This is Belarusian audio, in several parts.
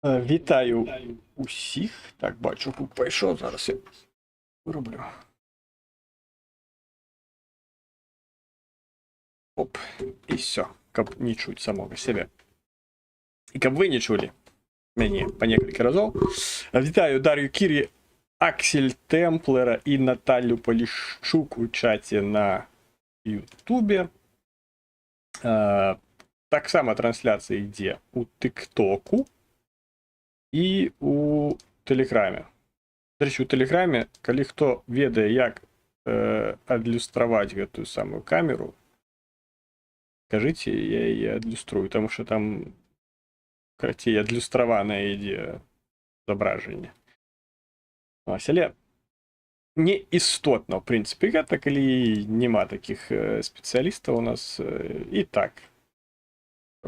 Вітаю усіх. Так, бачу, кук пішов, зараз я вироблю. Оп, і все, каб не чуть самого себе. І каб ви не чули мене по несколько разів. Вітаю Дар'ю Кірі, Аксель Темплера і Наталю Поліщук у чаті на Ютубі. Так само трансляція йде у ТикТоку і у Телеграмі. До речі, у Телеграмі, коли хто ведає, як адлюстраваць гэтую самую камеру, скажите, я її адлюструю, тому що там карацей адлюстраванае ідзе зображэнне. Ось, але не істотна, в принципі, гэта, калі нема таких спецыялістаў у нас і так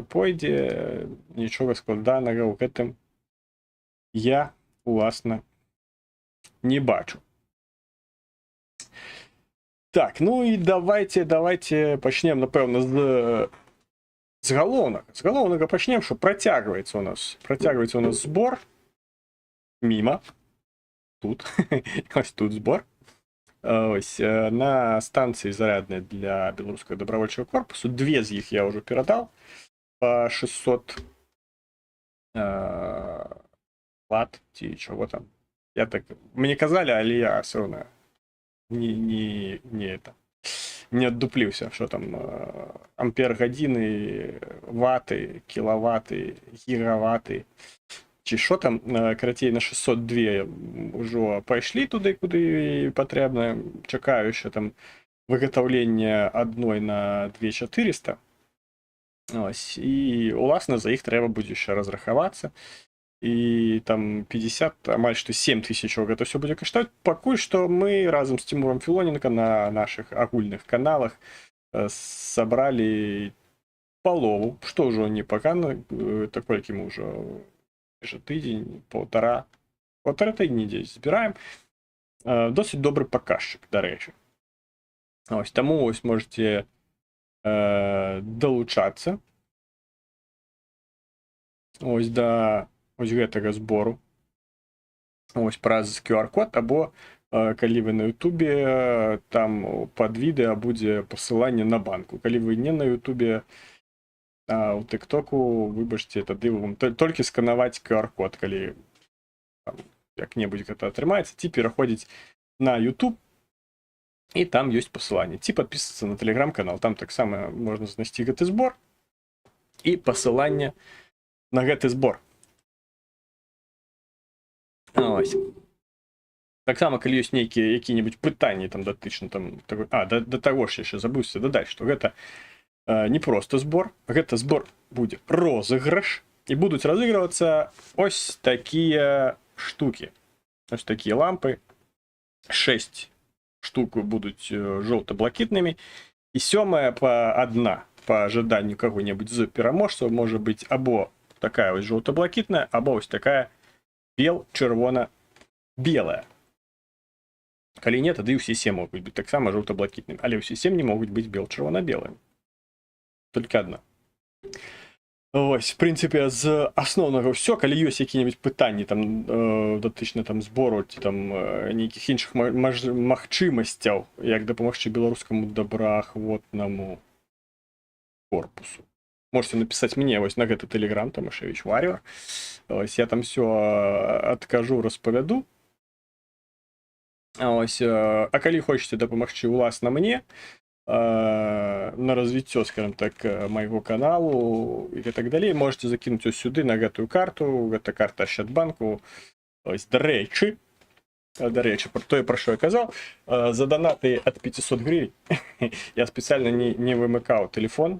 пойдзе, нічога складанага ў гэтым я, уласна, не бачу. Так, ну і давайте пачнем, напэўна, з галоўнага. З галоўнага пачнем, што працягваецца у нас збор. Міма. Тут. Ось тут збор. Ось, на станцыі заряднай для беларускага добравольчага корпусу. Две з іх я ўжо перадаў. Па 600 ватт, ці чаго там. Я так... Мне казалі, але я все равно не отдуплился, что там ампер-гадзіны, ваты, кілаваты, гігаваты, ці що там, карацей, на 602 ўжо пайшлі туды, куды патрэбна. Чакаю еще там выготовлення адной на 2400. Ось, і уласна за іх трэба будзе яшчэ разрахавацца. І там 50, амаль што 7 тысячаў гэта все будзе каштаваць. Пакуль што мы разам з Тимуром Філоненко на наших агульных каналах сабралі палову, што ўжо непагана. Это колькі мы ўжо тыдзень, паўтара тыдні дзесь збіраем. Досыць добры паказчык, дарэчы. Ось, таму ось можете далучацца ось да ось гэтага збору. Ось праз QR-код, або калі вы на Ютубе, там пад відэа будзе пасыланне на банку. Калі вы не на Ютубе, а у ТикТоку, выбачце, тады вам толькі сканаваць QR-код, калі як-небудзь гэта атрымаецца, ці пераходзіць на Ютуб, і там ёсць пасыланне. Ці падпісацца на Телеграм-канал, там таксама можна знайсці гэты збор і пасыланне на гэты збор. Ось. Таксама, калі ёсць нейкія якія-небудзь пытанні там датычна там да таго ж яшчэ забыўся дадаць, што гэта не проста збор, гэта збор будзе розыгрыш, і будуць разыгрывацца ось такія штукі. Ось такія лампы. 6 штук будуць жоўта-блакітнымі, і 7 па адна па жаданню каго-небудзь з пераможцаў можа быць або такая ось жоўта-блакітная, або ось такая бел-чырвона-белая. Калі не, тады ўсе 7 могуць быць таксама жоўта-блакітнымі, але ўсе 7 не могуць быць бел-чырвона-белымі. Только одна. Ось, в прынцыпе, з асноўнага ўсё. Калі ёсць якія-небудзь пытанні там датычна там збору ці там нейкіх іншых магчымасцяў, як дапамагчы беларускаму добраахвотнаму корпусу, можете написать мне ось на гэты Telegram, Томашевич Warrior. Ось, я там все адкажу, распавяду. Ось, а калі хочаце дапамагчы уласна мне на развіццё, скажем так, майго каналу і так далей, можете закінуць ось сюды на гэтую карту. Гэта карта Ощадбанку. Ось, дарэчы, про тое, пра што я казаў, за донаты ад 500 гривень я спецыяльна не вымыкаў телефон,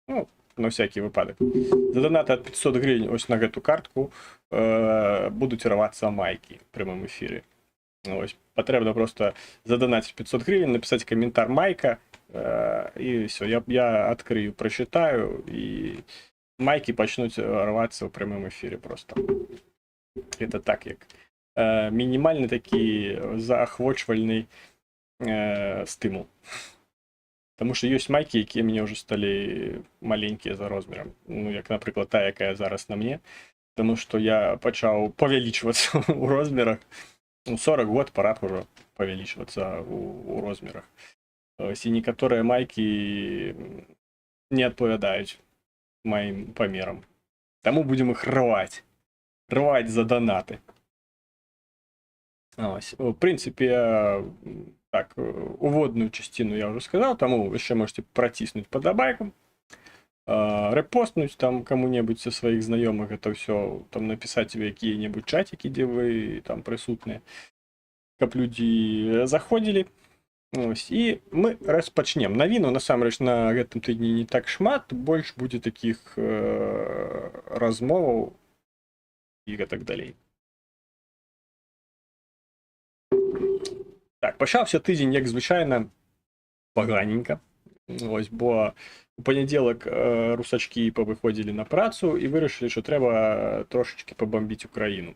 ну, на всякий выпадок. За донаты ад 500 гривень ось на гэту картку будуць рвацца майкі в прямым эфіры. Ось, патрэбна просто задонатить 500 гривен, написать комментар майка, и все, я открою, прочитаю, и майки пачнуць рваться в прямом эфире просто. Это так, як минимальный такі заахвочвальный стимул. Потому что есть майки, якія мне уже стали маленькие за розмером. Ну, як, наприклад, та, якая зараз на мне. Таму што я пачаў павялічвацца ў розмерах. 40 год пора ўжо павялічвацца ў розмерах. Ось, і некаторыя майкі не адпавядаюць маім памерам. Таму будзем іх рваць за данаты. Ось. В прынцыпе, так, уводную частину я уже сказал, тому еще можете протиснуть подобайку, репостнуть там кому-нибудь со своих знакомых, это все, там написать тебе какие-нибудь чатики, где вы там присутные, как люди заходили. Ось. И мы распочнем. Навіну, насамрэч, на гэтым тыдні не так шмат, больш будзе таких размоваў і так далей. Так, пачаўся тыдзень, як звычайна, паганенька. Ось, бо у панядзелак русачкі павыходзілі на працу і вырашылі, што трэба трошачкі пабамбіць Украіну.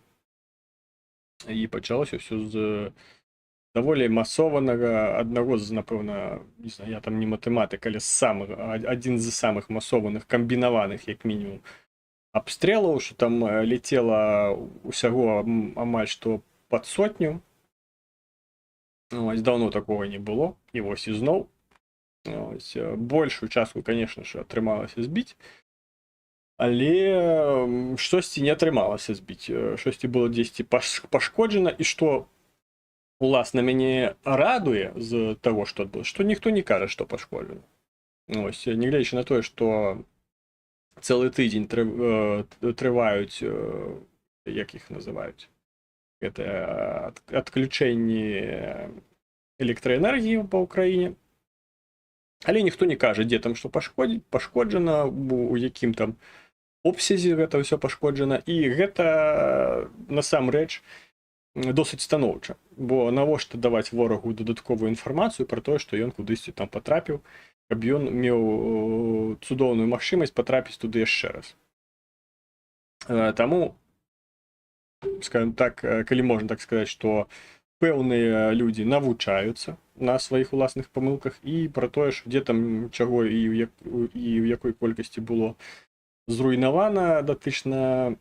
І пачалося ўсё з даволі масованага, аднаго з, напэўна, не знаю, я там не матэматык, але адзін з самых масованых, камбінаваных, як мінімум, абстрэлаў, што там летела ўсяго амаль што пад 100. Ось, давно такого не было, і вось ізноў. Ось, большую частку, конечно ж, атрымалася збіць, але штосьці не атрымалася збіць, штосьці было дзесьці пашкоджана, і што уласна мяне радуе з таго, што адбылося, што ніхто не кажа, што пашкоджана. Ось, нягледзячы на тое, што цэлы тыдзень трываюць, як іх называюць, это адключэнне электраэнергіі па ўкраіне, але ніхто не кажа, дзе там што пашкоджана, у якім там обсязе гэта ўсё пашкоджана, і гэта насамрэч досыць станоўча, бо навошта даваць ворагу дадатковую інфармацыю пра тое, што ён кудысьці там патрапіў, каб ён меў цудоўную магчымасць патрапіць туды яшчэ раз. Таму, скажем так, калі можна так сказаць, што пэўныя людзі навучаюцца на сваіх уласных памылках і пра тое, што дзе там чаго і ў якой колькасці было зруйнавана датычна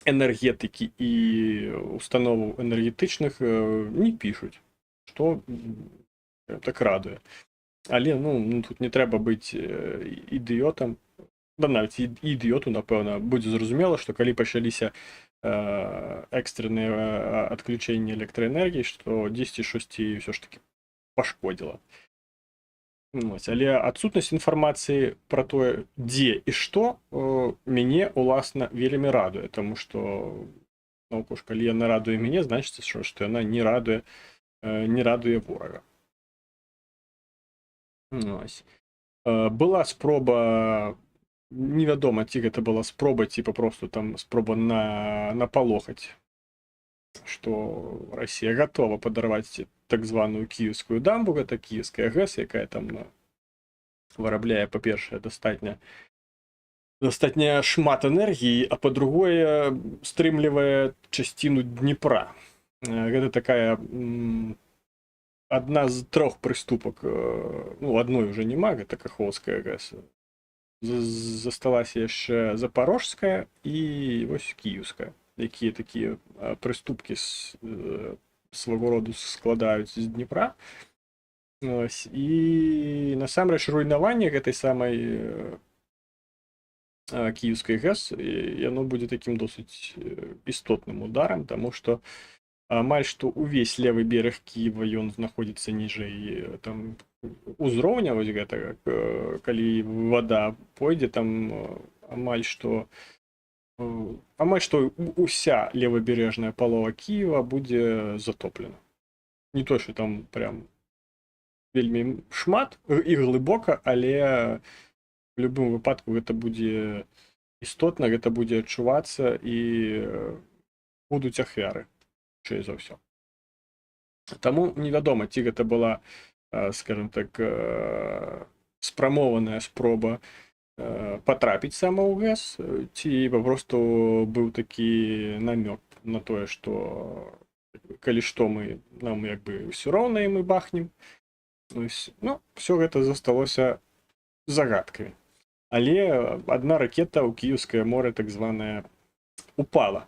энергетыкі і установаў энергетычных, не пішуць, што так радуе. Але тут не трэба быць ідыётам, нават ідыёту, напэўна, будзе зразумела, што калі пачаліся экстрэныя адключэнні электраэнергіі, што дзесьці штосьці ўсё ж такі пашкодзіла. Але адсутнасць інфармацыі пра тое, дзе і што, мяне, уласна, вельмі радуе, таму што, калі яна радуе мяне, значыцца, што яна не радуе ворага. Была спроба, невядома, ці гэта была спроба, ці папросту там спроба напалохаць, што Расія гатова падарваць так званую кіеўскую дамбу, гэта кіеўская ГЭС, якая там вырабляе, па-першае, дастатня шмат энергіі, а па-другое, стрымлівае часціну Дніпра. Гэта такая адна з 3 прыступак, адной уже няма, гэта Кахоўская ГЭС. Засталася яшчэ Запорожская і вось Кіеўская, якія такія прыступкі свайго роду складаюць з Дніпра. І насамрэч руйнаванне гэтай самай Кіеўскай ГЭС, яно будзе такім досыць істотным ударам, таму што амаль што ўвесь левы бераг Кіева, ён знаходзіцца ніжэй там узроўня вось гэтага, калі вода пойдзе, там амаль што уся левабережная палова Кіева будзе затоплена. Не то, што там прям вельмі шмат і глыбока, але в любым выпадку гэта будзе істотна, гэта будзе адчувацца і будуць ахвяры, чый за ўсё. Таму невядома, ці гэта была, скажем так, спрамованая спроба патрапіць сама ў ГЭС, ці папросту быў такі намёк на тое, што калі што нам як бы ўсё роўна і мы бахнем. Все гэта засталося загадкамі. Але адна ракета ў Кіеўскае море, так званая, упала.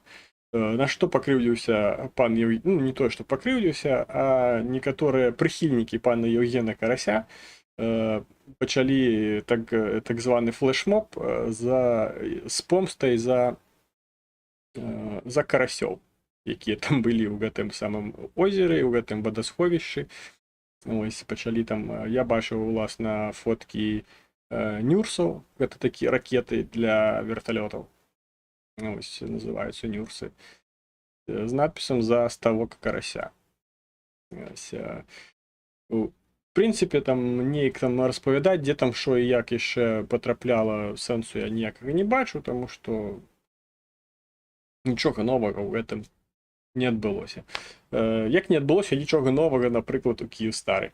На што пакрыўдзіўся пан ну, не тое, што пакрыўдзіўся, а некаторыя прыхільнікі пана Еўгена Карася пачалі так званы флешмоб з помстай за карасёў, якія там былі ў гэтым самым озеры, ў гэтым вадасховішчы. Ось пачалі там, я бачыў уласна фоткі нюрсаў, гэта такія ракеты для верталётаў. Ось называюцца нюрсы. З надпісам «За ставок карася». Ось, у прынцыпе, там неяк там распавядаць, дзе там што і як яшчэ патрапляла, сэнсу я ніякага не бачу, таму што нічога новага ў гэтым не адбылося. Як не адбылося нічога новага, напрыклад, у Київстары.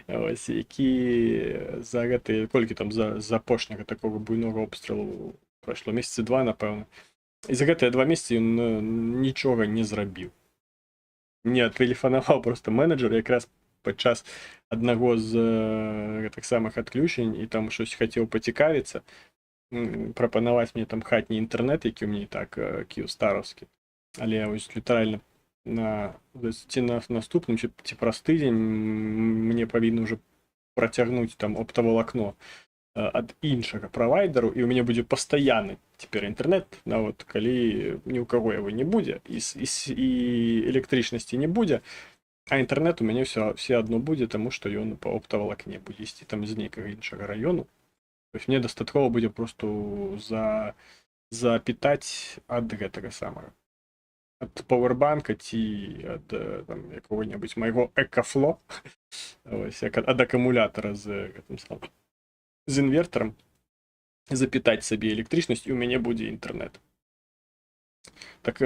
Ось, які за гэтыя, колькі там за апошняга такога буйнога обстрэлу прайшло месяцы 2, напэўна. І за гэтыя 2 месяцы ён нічога не зрабіў. Мне тэлефанаваў проста менеджер якраз падчас аднаго з гэтых самых адключень і там щось хацеў пацікавіцца, прапанаваць мне там хатні інтэрнет, які ў мяне так кіеўстараўскі. Але ось літаральна ці на наступным, ці праз тыдзень мне павінны ўжо працягнуць там оптавалакно ад іншага правайдеру, і ў мяне будзе пастаянны цяпер інтэрнет, нават калі ні ў каго яго не будзе, і электрычнасці не будзе, а інтэрнет у мяне все адно будзе, таму што ён па оптавалакне будзе ісці там з нейкага іншага раёну. То есть мне дастаткова будзе просто запітаць ад гэтага самага. Ад пауэрбанка ці ад якога-небудзь майго экафло, ад акумулятара з гэтым самым. З інвертарам запітаць сабе электрычнасць, і ў мяне будзе інтэрнет. Так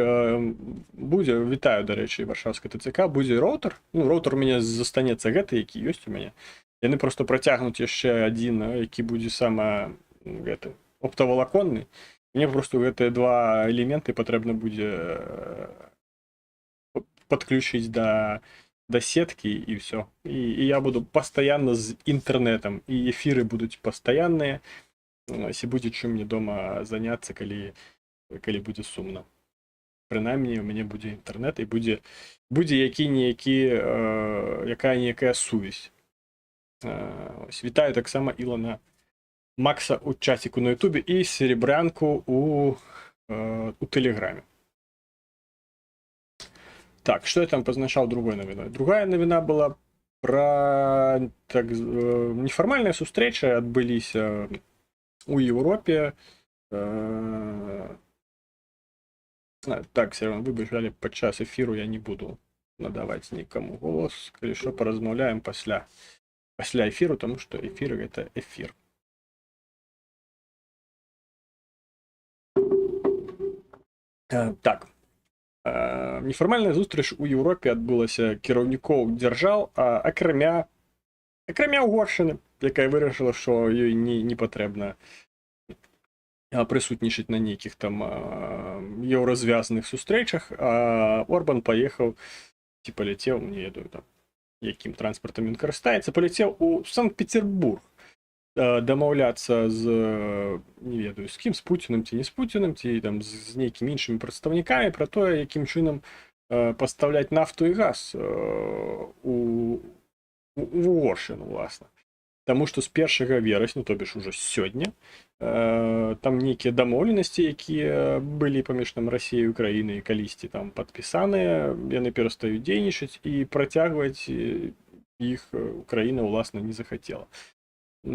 будзе, вітаю, дарэчы, варшаўская ТЦК, будзе роутер. Ну, роутер у мяне застанецца гэты, які ёсць у мяне. Яны проста працягнуць яшчэ адзін, які будзе сама гэты оптавалаконны. Мне проста гэтыя 2 элементы патрэбна будзе падключыць да сеткі і ўсё. І я буду пастаянна з інтэрнетам, і эфіры будуць пастаянныя, і будзе чым мне дома заняцца, калі будзе сумна. Прынамні, у мяне будзе інтэрнет, і будзе якая сувязь. Вітаю таксама Ілона Макса у чаціку на Ютубе і Серебрянку у Тэлеграме. Так, что я там позначал другой новиной? Другая новина была про неформальные сустрэчы адбыліся у Европе. Так, все равно выбежали падчас эфиру, я не буду надаваць никому голос. Калі што, паразмаўляем пасля эфиру, потому что эфир это эфир. Так. Нефармальная зустрэч у Еўропе адбылася кіраўнікоў дзяржаў, акрамя Угоршчыны, якая вырашыла, што ёй не патрэбна прысутнічаць на нейкіх там еўразвязаных сустрэчах, а Орбан паехаў ці паляцеў, не ведаю там, якім транспартам ён карыстаецца, паляцеў у Санкт-Петербург дамаўляцца з, не ведаю, з кім, з Пуціным ці не з Пуціным, ці там з нейкімі іншымі прадстаўнікамі пра тое, якім чынам пастаўляць нафту і газ у Угоршчыну, уласна. Таму што з 1 верасня, то бишь ужо сёння, там нейкія дамоўленасці, якія былі паміж там Расіяй і Украінай калісьці там падпісаныя, яны перастаюць дзейнічаць, і працягваць іх Украіна, уласна, не захацела.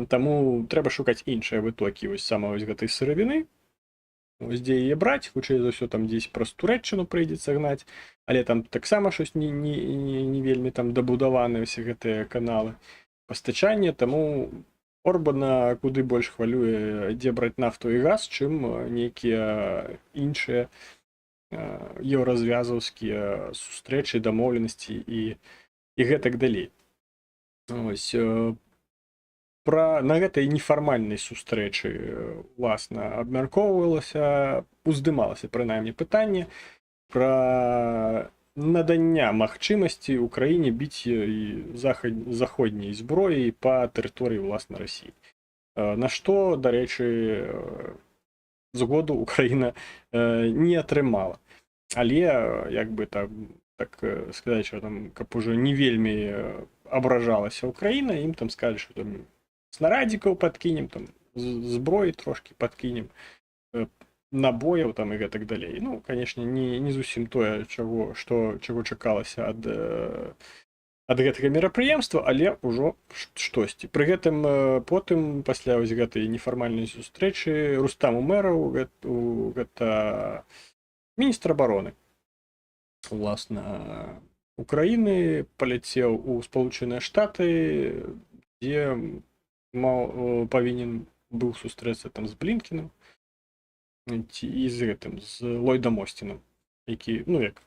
Таму трэба шукаць іншыя вытокі сама гэтай сыравіны, дзе яе браць, хутчэй за ўсё там дзесь праз Турэччыну прыйдзецца гнаць, але там таксама щось не вельмі там дабудаваны ўсе гэтыя каналы пастачання, таму Орбана куды больш хвалюе, дзе браць нафту і газ, чым нейкія іншыя еўразвязаўскія сустрэчы, дамоўленасці і гэтак далей. Ось, на гэтай нефармальнай сустрэчы, уласна, абмяркоўвалася, уздымалася, прынамсі, пытанне пра надання магчымасці Украіне біць заходняй зброяй па тэрыторыі, уласна, Расіі. На што, дарэчы, згоду Украіна не атрымала. Але як бы так сказаць, що там каб уже не вельмі абражалася Украіна, ім там сказалі, що там снарадзікаў падкінем, там зброі трошки падкінем, набояў там і гэтак далей. Ну, канешне, не зусім тое, чаго чакалася ад гэтага мерапрыемства, але ўжо штосьці. Пры гэтым потым пасля вось гэтай нефармальнай сустрэчы Рустам Умэраў, гэта міністр абароны уласна Украіны, паляцеў у Спалучаныя Штаты, дзе павінен быў сустрэцца там з Блінкенам і з гэтым, з Ллойдам Остінам, які, ну, як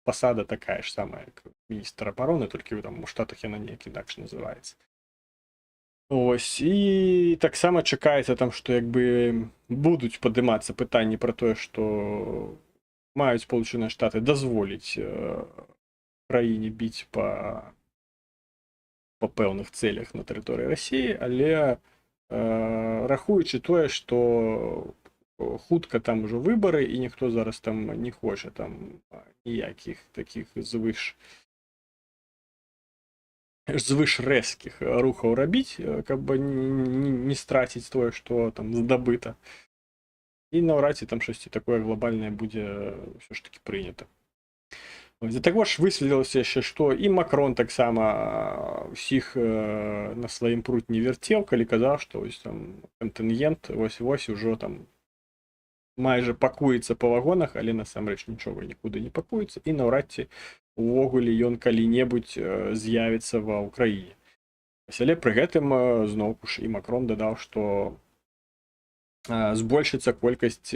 пасада такая ж самая, як міністр абароны, толькі там у Штатах яна неяк інакш называецца. Ось, і таксама чакаецца там, што як бы будуць падымацца пытанні пра тое, што маюць Сполучаныя Штаты дазволіць краіне біць па пэўных цэлях на тэрыторыі Расіі, але рахуючы тое, што хутка там ужо выбары, і ніхто зараз там не хоча там ніякіх такіх звыш рэзкіх рухаў рабіць, каб не страціць тое, што там здабыта. І наўрад ці там штосьці такое глобальнае будзе ўсё ж таки прынята. Також высветлілася яшчэ, што і Макрон таксама ўсіх на сваім прутні вярцеў, калі казаў, што ось там кантынгент вось ужо там майже пакуецца па вагонах, але насамрэч нічога нікуды не пакуецца, і наўрад ці увогуле ён калі-небудзь з'явіцца ва ўкраіне. Але пры гэтым зноўку ж і Макрон дадаў, што збольшыцца колькасць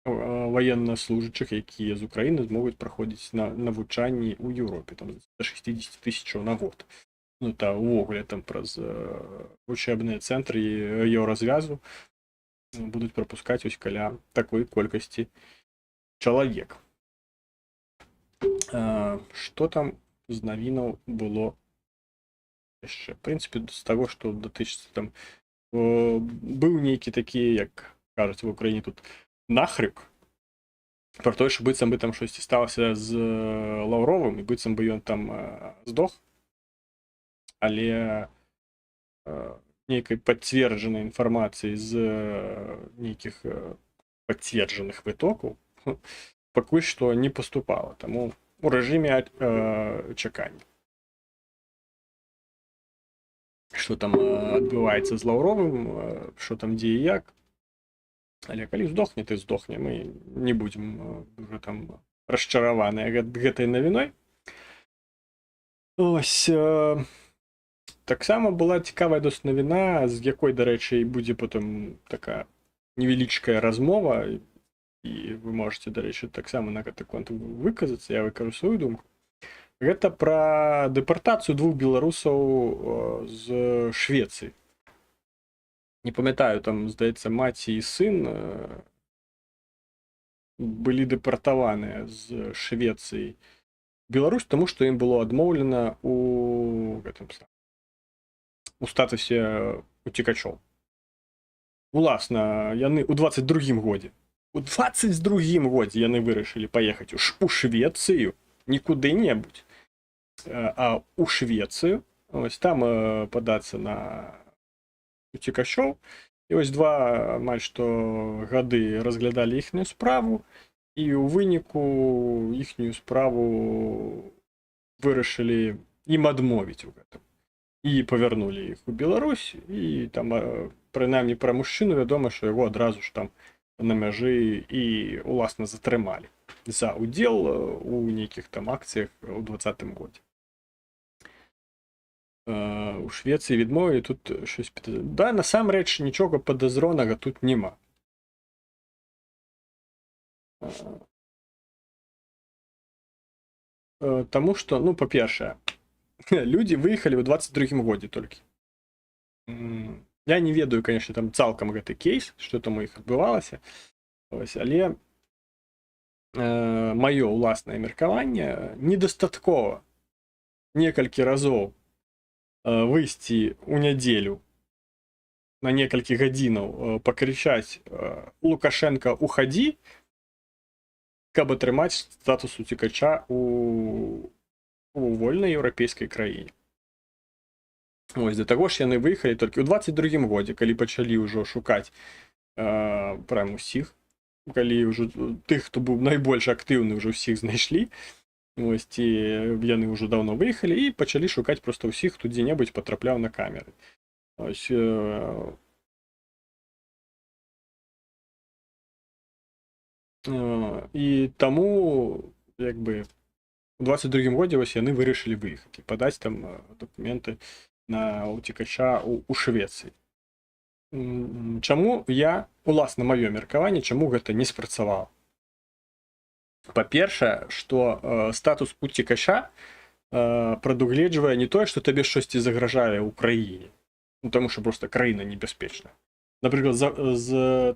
военнослужачых, якія з Украіны змогуць праходзіць навучанні ў Еўропе, там за 60 000 на год. Ну, та увогуле там праз вучэбныя цэнтры еўразвязу будуць прапускаць ось каля такой колькасці чалавек. Што там з навінаў было яшчэ? В прынцыпе, з таго, што датычыцца там быў нейкі такі, як кажуць в Украіне тут, нахрык пра тое, што быццам бы там штосьці сталася з Лаўровым, і быццам бы ён там здох, але нейкай пацверджанай інфармацыі з нейкіх пацверджаных вытокаў пакуль што не паступала, таму у рэжыме чакання. Што там адбываецца з Лаўровым, што там дзе і як. Але калі здохне, ты здохне, мы не будзем уже там расчараваныя гэтай навіной. Ось, таксама была цікавая досыць навіна, з якой, дарэчы, будзе потым такая невялічкая размова, і вы можете, дарэчы, таксама на гэты конт выказацца, я выкажу сваю думку. Гэта пра дэпартацыю 2 беларусаў з Швецыі. Не памятаю, там, здаецца, маці і сын былі дэпартаваныя з Швецыі в Беларусь, таму што ім было адмоўлена у статусе уцекачоў. Уласна, яны ў 22-м годзе. У 22-м годзе яны вырашылі паехаць у Швецыю, не куды-небудзь, а ў Швецыю, ось там падацца на уцекачоў. І ось 2 амаль што гады разглядалі іхнюю справу, і ў выніку іхнюю справу вырашылі ім адмовіць у гэтым. І павярнулі іх у Беларусь, і там, прынамсі, пра мужчыну вядома, што яго адразу ж там на мяжы і уласна затрымалі за ўдзел у нейкіх там акцыях у 20-м годзе. У Швецыі відмовілі тут щось підозріле. Да, насамрэч нічога падазронага тут нема. Таму што, ну, па-першае, людзі выехалі ў 22-м годзе толькі. Я не ведаю, конечно, там цалкам гэты кейс, што там у іх адбывалася, але маё ўласнае меркаванне недастаткова некалькі разоў выйсці ў нядзелю на некалькі гадзінаў пакрычаць Лукашенко уходи, каб атрымаць статус уцекача у вольнай еўрапейскай краіне. Ось, да таго ж яны выехалі толькі ў 22-м годзе, калі пачалі ўжо шукаць прям усіх, калі ўжо тых, хто быў найбольш актыўны, ўжо ўсіх знайшлі. Ось, і яны ўжо даўно выехалі і пачалі шукаць проста ўсіх, хто дзе-небудзь патрапляў на камеры. Ось, і таму як бы у 22-м годзе вось яны вырашылі выехаць і падаць там дакументы на уцекача у Швецыі. Чаму я, уласна маё меркаванне, чаму гэта не спрацавала? Па-першае, што статус уцекача прадугледжвае не тое, што табе штосьці загражае ў краіне, таму што проста краіна небяспечная. Напрыклад, з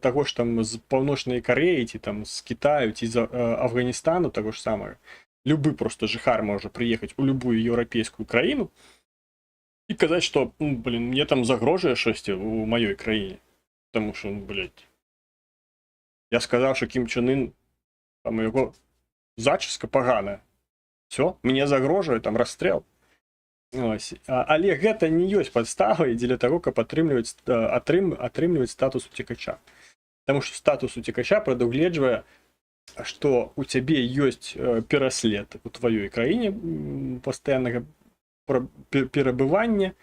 таго ж там з Паўночнай Кареі ці там з Кітаю ці з Афганістану, таго ж самага, любы проста жыхар можа прыехаць у любую еўрапейскую краіну і казаць, што, мне там загрожае штосьці ў маёй краіне. Таму што, я сказаў, што Кім Чен Ын, там яго зачіска паганая. Все, мне загрожае там расстрэл. Ось. Але гэта не ёсць падставай дзеля таго, каб атрымліваць статус уцекача. Таму што статус уцекача прадугледжвае, што у цябе ёсць пераслед у тваёй краіне пастаяннага перабывання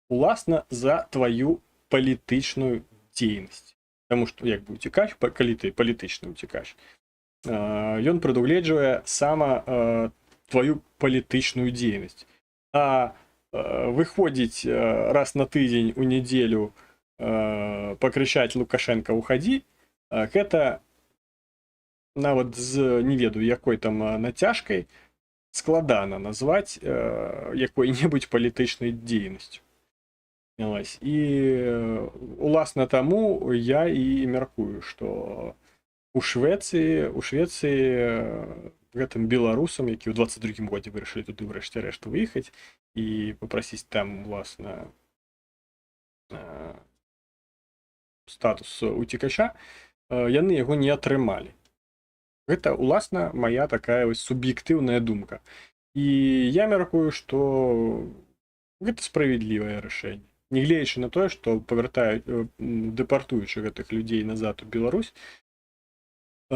уласна за тваю палітычную дзейнасць. Таму што як бы уцекач, калі ты палітычны уцекач, ён прадугледжвае сама твою палітычную дзейнасць. А выходзіць раз на тыдзень у нядзелю пакрычаць Лукашенко уходи, гэта нават з не ведаю якой там нацяжкай складана назваць якой-небудзь палітычнай дзейнасцю. І уласна таму я і мяркую, што у Швецыі гэтым беларусам, які ў 22-м годзе вырашылі туды ўрэшце рэшт выехаць і папрасіць там уласна статус уцекача, яны яго не атрымалі. Гэта уласна мая такая вось суб'ектыўная думка. І я мяркую, што гэта справядлівае рашэнне. Нягледзячы на тое, што дэпартуючы гэтых людзей назад у Беларусь,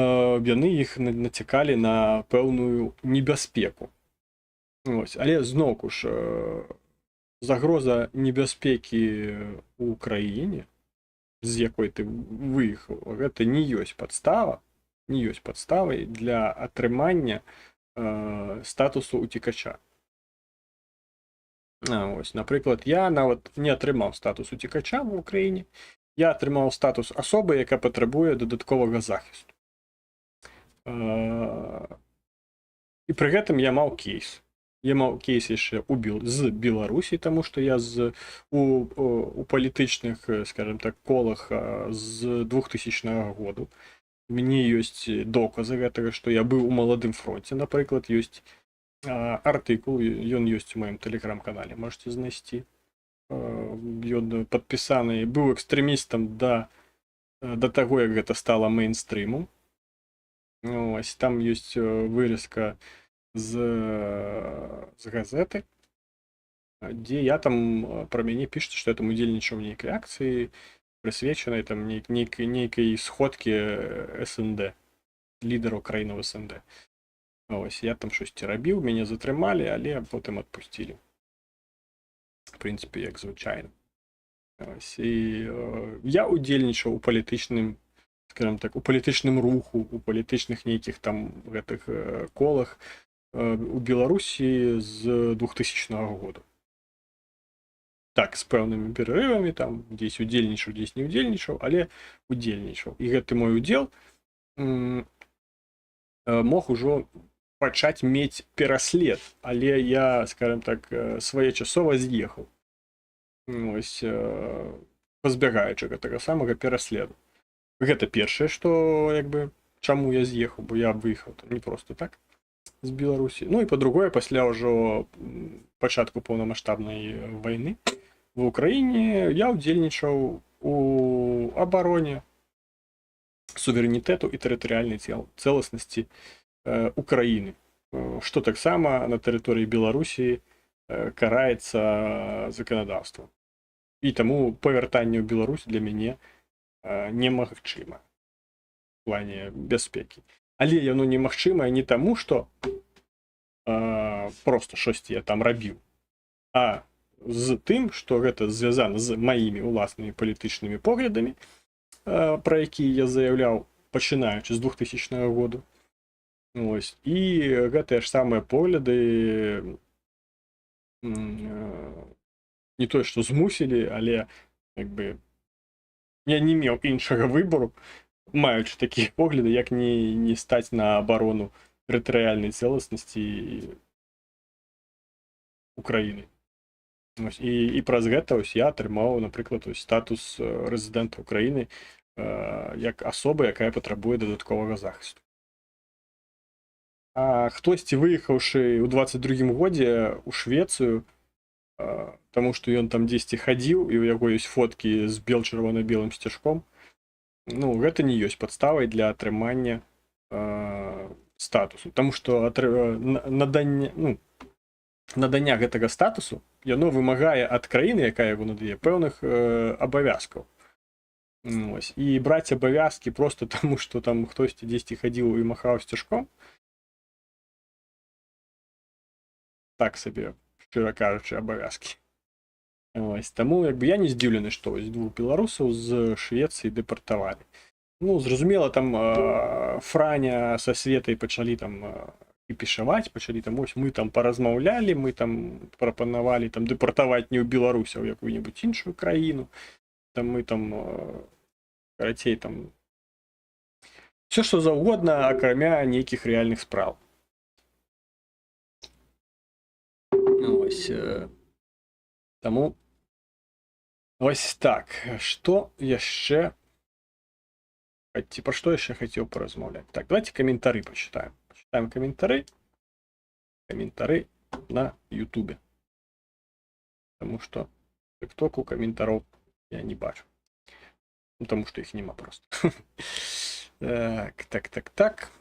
яны іх нацякалі на пэўную небяспеку. Ось. Але зноўку ж загроза небяспекі ў краіне, з якой ты выехаў, гэта не ёсць падстава, не ёсць падставай для атрымання статусу уцекача. Ось, напрыклад, я нават не атрымаў статус уцекача ў Украіне, я атрымаў статус асобы, яка патрабуе дадатковага захісту. І пры гэтым я маў кейс. Я маў кейс яшчэ з Беларусі, таму што я у палітычных, скажем так, колах з 2000 году. У мяне ёсць доказы гэтага, што я быў у маладым фронце, напрыклад, ёсць артыкул, ён ёсць у маім тэлеграм-канале, можете знайсці. Ён падпісаны, быў экстрэмістам да таго, як гэта стала мейнстрымом. Ось, там ёсць вырезка з газеты, дзе я там пра мяне пішуць, што я там удзельнічаў нейкай акцыі, прысвечанай там нейкай сходкі СНД, лідараў краінаў СНД. Ось, я там штосьці рабіў, мяне затрымалі, але потым адпусцілі. В прынцыпе, як звычайна. Ось, і я удзельнічаў у палітычным, скажем так, у палітычным руху, у палітычных нейкіх там гэтых колах у Беларусі з 2000 года. Так, з пэўнымі перарывамі, там, дзесь удзельнічаў, дзесь не удзельнічаў, але удзельнічаў. І гэты мой удзел мог ужо пачаць мець пераслед, але я, скажем так, своечасова з'ехаў. Ось, пазбягаючы гэтага самага пераследу. Гэта першае, што, як бы, чаму я з'ехаў, бо я выехаў там не проста так з Беларусі. Ну і па-другое, пасля ўжо пачатку поўнамаштабнай вайны в Украіне я удзельнічаў у у абароне суверэнітэту і тэрытарыяльнай цэласнасці Украіны, што таксама на тэрыторыі Беларусі караецца заканадаўствам. І таму павяртанне ў Беларусь для мяне немагчыма в плане бяспекі. Але яно немагчымае не таму, што просто штосьці я там рабіў, а з тым, што гэта звязана з маімі ўласнымі палітычнымі поглядамі, пра якія я заяўляў, пачынаючы з 2000 году. Ось. І гэтыя ж самыя погляды не тое, што змусілі, але як бы я не меў іншага выбору, маючы такія погляды, як не стаць на абарону тэрытарыяльнай цэласнасці Украіны. І праз гэта я атрымаў, напрыклад, статус рэзідэнта Украіны як асоба, якая патрабуе дадатковага захісту. А хтосьці, выехаўшы ў 22-м годзе ў Швецыю, таму што ён там дзесьці хадзіў, і ў яго ёсць фоткі з чырвона-белым сцяжком, гэта не ёсць падставай для атрымання статусу. Таму што надання гэтага статусу, яно вымагае ад краіны, якая яго надае, пэўных абавязкаў. І браць абавязкі проста таму, што там хтосьці дзесьці хадзіў і махаў сцяжком, так сабе, шчыра кажучы, абавязкі. Таму я не здзіўлены, што двух беларусаў з Швецыі дэпартавалі. Зразумела, там Франя са Светай пачалі там кіпішаваць, пачалі там, мы там паразмаўлялі, мы там прапанавалі там дэпартаваць не ў Беларусь, а ў якую-небудзь іншую краіну. Там мы там, карацей, там все, што заўгодна, акрамя нейкіх рэальных спраў. Таму вось так, што яшчэ, пра што яшчэ хацеў паразмаўляць? Так, давайте каментары пачытаем. Пачытаем каментары на Ютубе. Таму што в тыктоку каментароў я не бачу. Таму што іх няма проста. Так.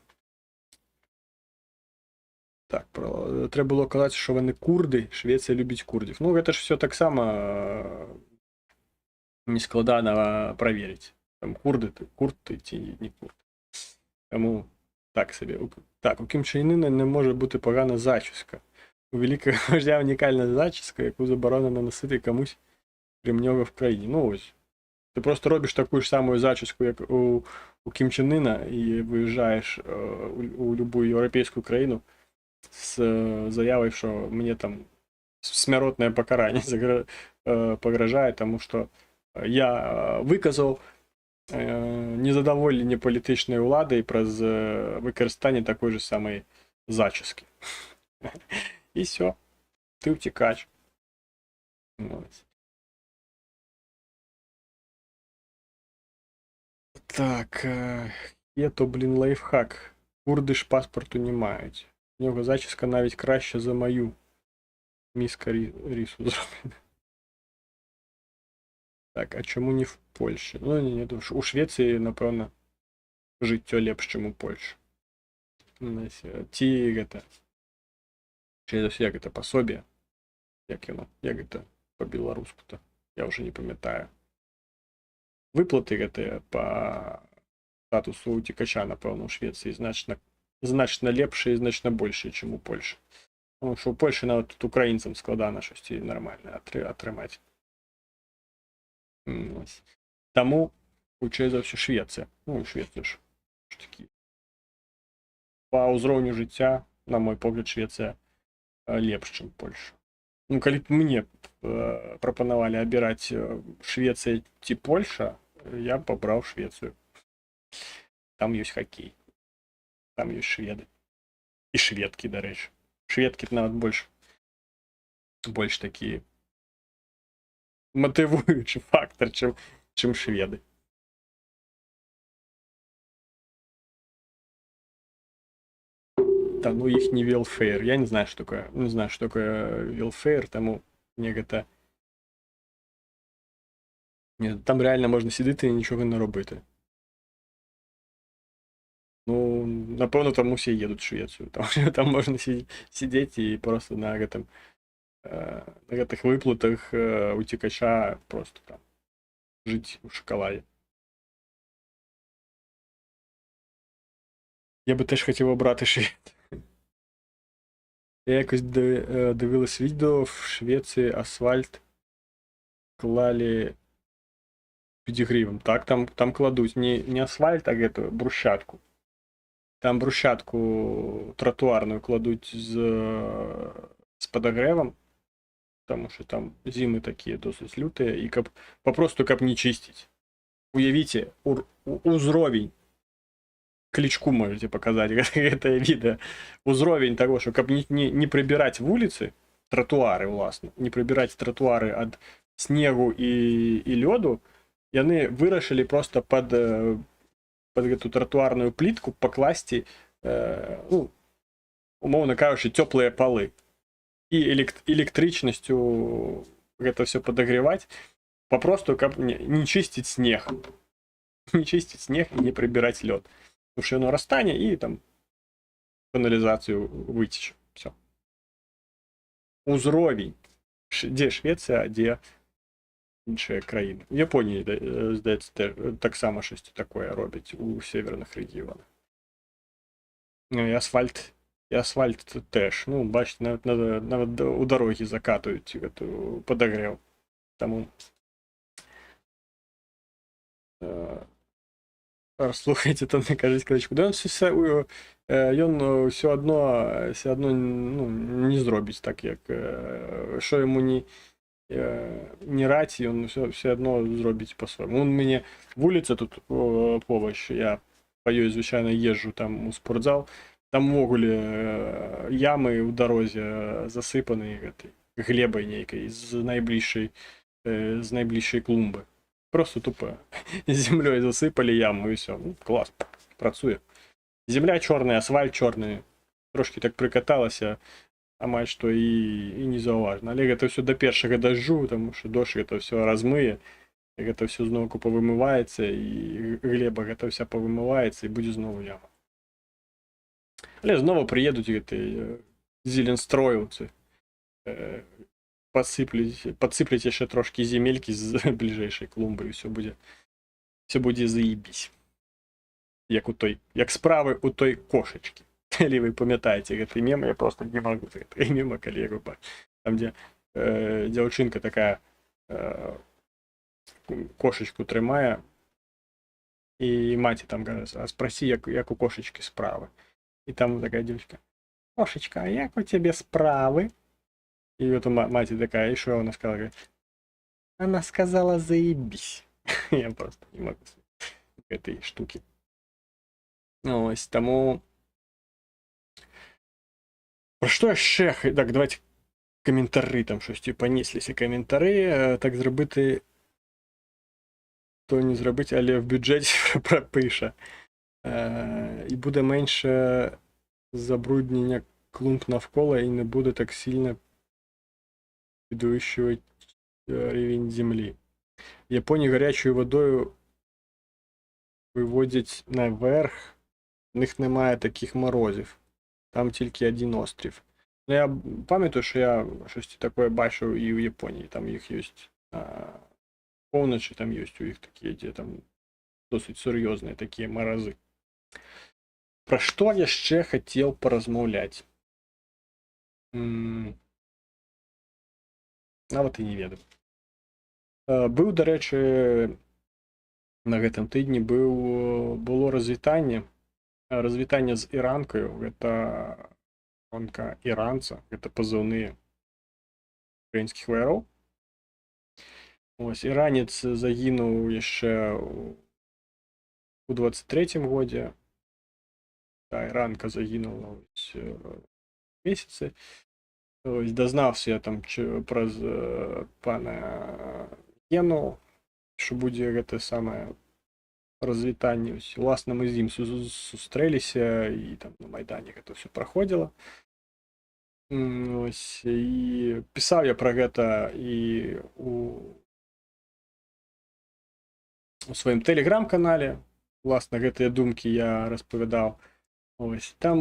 Так, трэба было казаць, што яны курды, Швецыя любіць курдзів. Гэта ж все таксама нескладана праверыць. Там курд ты ці не курд. Таму так сабе. Так, у Кім Чен Іна не може бути погана зачіска. У великого вождя унікальна зачіска, яку заборонено носити комусь, крім нього в країні. Ось. Ти просто робиш таку ж саму зачіску, як у Кім Чен Іна, і виїжджаєш у будь-яку європейську країну з заявою, що мені там смертне покарання погрожає, тому що я виказав незадоволення політичної влади праз використання такої ж самої зачіски. І все. Ти втікач. Так, є то, лайфхак. Курди ж паспорту не мають. У нього зачіска навіть краще за мою. Міска рісу зроблена. Так, а чому не в Польщі? Ну, ні, у Швеції, напевно, життя лепше, ніж у Польщі. Ті, гэта... Як гэта, пособие? Як гэта по-беларуску-то? Я вже не пам'ятаю. Выплаты гэтыя по статусу утекача, напэўна, у Швецыі значна лепшыя і значна большыя, чым у Польшы. Потому что у Польши нават тут украінцам складана штосьці нормальна атрымаць. Таму, хутчэй за ўсё, Швецыя. Ну, Швецыя ж такі. Па ўзроўню жыцця, на мой погляд, Швецыя лепш, чым Польша. Ну, калі б мне прапанавалі абіраць Швецыя ці Польша, я б абраў Швецыю. Там ёсць хакей. Там ёсць шведы. І шведкі, дарэчы. Шведкі нават больш такі матывуючы фактор, чым шведы. Та ну іх не велфэйр. Я не знаю, што такое. Не знаю, што такое велфэйр, таму мне гэта Ні, там реально можна сидіти і нічого не робити. Ну, напевно, там усі їдуть в Швецію. Там можна сидіти і просто на гэтых выплатах утекача просто там жить у шоколаді. Я би теж хотів обрати Швецію. Я якось дивилась відео, в Швеції асфальт клали підігрівом. Так, там кладуть не асфальт, а эту брусчатку. Там брусчатку тротуарную кладуть з подогревом, тому що там зими такі досить люті, і попросту каб не чистить. Уявите, узровень, кличку можете показать, это видео, узровень того, что каб не прибирать в улицы, тротуары, власне, не прибирать тротуары от снегу и лёду, яны вырашили просто под эту тротуарную плитку покласти, ну, умовно кажучи, теплые полы. И электричностью это все подогревать, попросту как не чистить снег. Не чистить снег и не прибирать лед. Потому что оно растане и там канализацию вытечь. Все. Узровень. Де Швеція, де інші країни. В Японії, здається, так само щось таке роблять у северних регіонах. Ну, і асфальт теж. Ну, бачите, навіть у дороги закатують подогрев. Тому слухайте, там не кажуть кличку. Да він все одно ну, не зробить так, як що йому не рать, і він все одно зробить по-своєму. Він мені вулиця тут побач, я по ёй, звичайно, їжджу там у спортзал, там вогуле ями у дорозі засипані глебой нейкой з найближчої клумби. Просто тупо землей засыпали яму и все. Ну, класс, працує. Земля чорна, асфальт чорний. Трошки так прикаталася, а мать что и не зауважно. Але это все до першого дождю, тому що дощ это все розмиє, это все знову повимивається, і глеба это вся повимивається, і буде знову яма. Але знову приїдуть зеленстроївці, подсыплять ще трошки земельки з ближайшої клумби, і все буде заебись. Як справи у той кошечки. Или ви пам'ятаєте гэты мем, я просто не могу гэты мема коллегу. Там, где девчонка такая кошечку тримає, і маті там говорить, а спроси, як у кошечки справи. І там такая девочка, кошечка, а як у тебе справи? И вот мать такая, и что она сказала? Говорит, она сказала, заебись. Я просто не могу этой штуки. Ну, ось тому... Про що ще? Так, давайте коментари, там щось понеслися коментари. Так зробити, то не зробити, але в бюджеті пропише. І буде менше забруднення клумб навколо, і не буде так сильно підвищувати рівень землі. В Японії гарячою водою виводять наверх, в них немає таких морозів. Там тільки один острів. Ну, я пам'ятаю, що я щось таке бачив і в Японії. Там їх є повночі, там є у їх такі, де там досить серйозні такі морози. Про що я ще хотів порозмовляти? Навіть і не ведаю. Быў, дарэчы, на гэтым тыдні было развітанне з іранкаю. Гэта жонка іранца, гэта пазыўны украінскіх ваяроў. Ось, іранец загінуў яшчэ у 23-м годзе. Да, іранка загінула в месяцы. Ось, дазнаўся я там праз пана Гену, що будзе гэта самае развітанне. Уласна, мы з ім сустрэліся, і там на Майдане гэта все праходзіла. Ось, і пісаў я пра гэта і у у сваім тэлеграм-канале, власна, гэтыя думкі я распавядаў. Ось там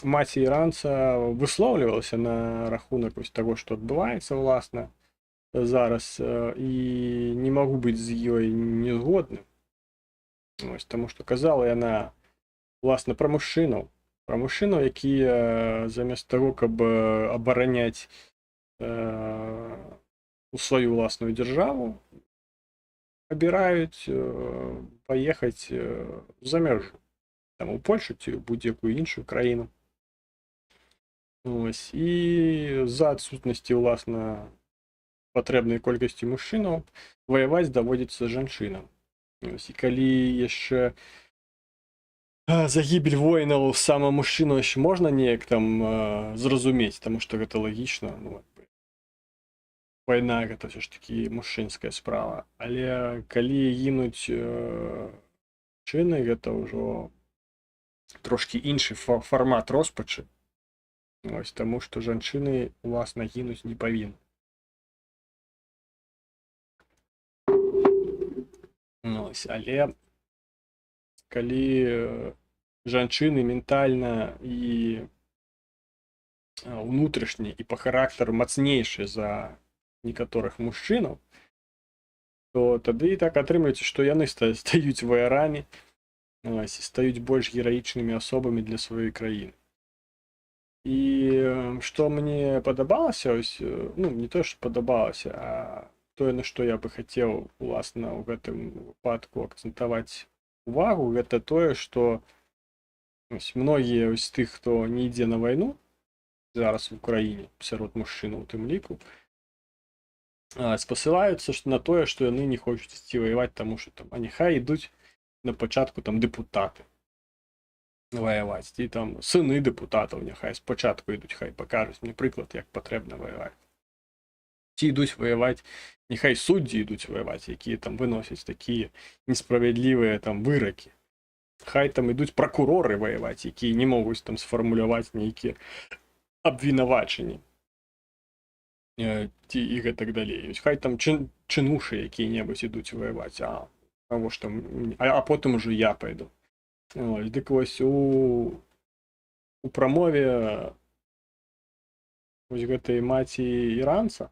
маці іранца выслоўлівалася на рахунак вось таго, што адбываецца, власна, зараз, і не магу быць з ёй не згодным. Ось, таму што казала яна, власна, пра мужчынаў, якія замест таго, каб абараняць у сваю ўласную дзяржаву, абіраюць паехаць за мяжу, там у Польшу ці будь-якую іншую краіну. Ось, і з-за адсутнасці, власна, патрэбнай колькасці мужчынаў ваяваць даводзіцца жанчынам. Ось, і калі яшчэ загібель воінаў сама мужчыну яшчэ можна неяк там зразумець, таму што гэта лагічна, ну, вайна гэта ўсё ж такі мужчынская справа, але калі гінуць чыны, гэта ўжо трошкі іншы фармат роспачы. Ось, таму што жанчыны, уласна, гінуць не павінны. Ось, але калі жанчыны ментальна і унутрышні і па характару мацнейшыя за некаторых мужчынаў, то тады і так атрымліваецца, што яны стаюць ваярамі, ось, і стаюць больш гераічнымі асобамі для сваёй краіны. І што мне падабалася, ось, ну, не то, што падабалася, а тое, на што я бы хацеў, уласна, ў гэтым выпадку акцэнтаваць увагу, гэта тое, што многія з тых, хто не ідзе на вайну зараз у краіне, сярод мужчынаў у тым ліку, спасылаюцца на тое, што яны не хочуць ісці ваяваць, таму што там, а няхай ідуць на пачатку там дэпутаты ваяваць, і там сыны дэпутатаў няхай спачатку ідуць, хай пакажуць мне прыклад, як патрэбна ваяваць. Ці ідуць ваяваць, няхай суддзі ідуць ваяваць, якія там выносяць такія несправядлівыя там выракі. Хай там ідуць пракуроры ваяваць, якія не могуць там сфармуляваць нейкія абвінавачанні. Ці і гэтак далей. Хай там чынушы якія-небудзь ідуць ваяваць, а потым ужо я пайду. Ось, дык вось у прамове вось гэтай маці іранца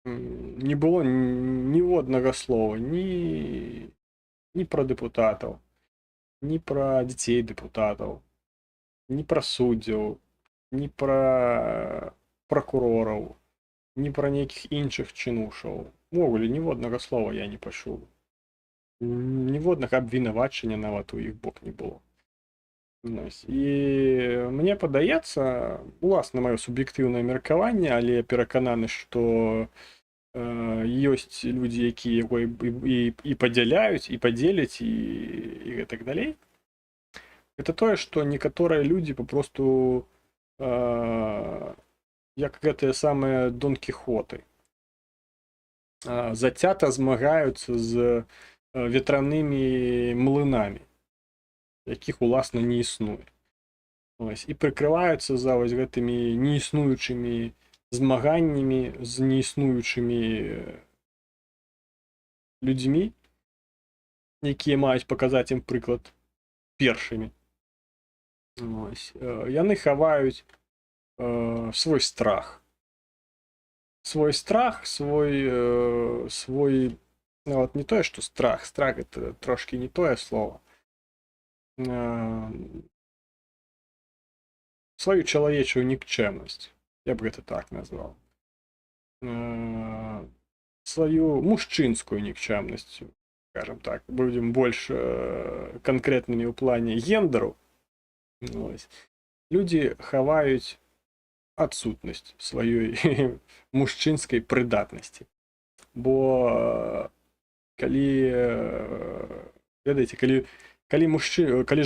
не было ніводнага слова ні пра дэпутатаў, ні пра дзяцей дэпутатаў, ні пра суддзяў, ні пра пракурораў, ні пра нейкіх іншых чынушаў. Увогуле ніводнага слова я не пачуў. Ніводнага абвінавачання нават у іх бок не было. І мне падаецца, уласна, маё суб'ектыўнае меркаванне, але я перакананы, што ёсць людзі, якія яго і падзяляюць, і падзеляць, і гэтак далей. Гэта тое, што некаторыя людзі папросту як гэтыя самыя Дон Кіхоты зацята змагаюцца з ветранымі млынамі, якіх, уласна, не існуе. Ось, і прыкрываюцца за вось гэтымі неіснуючымі змаганнямі з неіснуючымі людзьмі, якія маюць паказаць ім прыклад першымі. Ось, яны хаваюць свой страх. Свой, нават не тое, што страх гэта трошкі не тое слово. Сваю чалавечую нікчэмнасць, я б гэта так назваў. Сваю мужчынскую нікчэмнасць, скажем так, будзем больш канкрэтнымі ў плане гендеру. Людзі хаваюць адсутнасць сваёй мужчынскай прыдатнасці. Бо калі, ведаеце, калі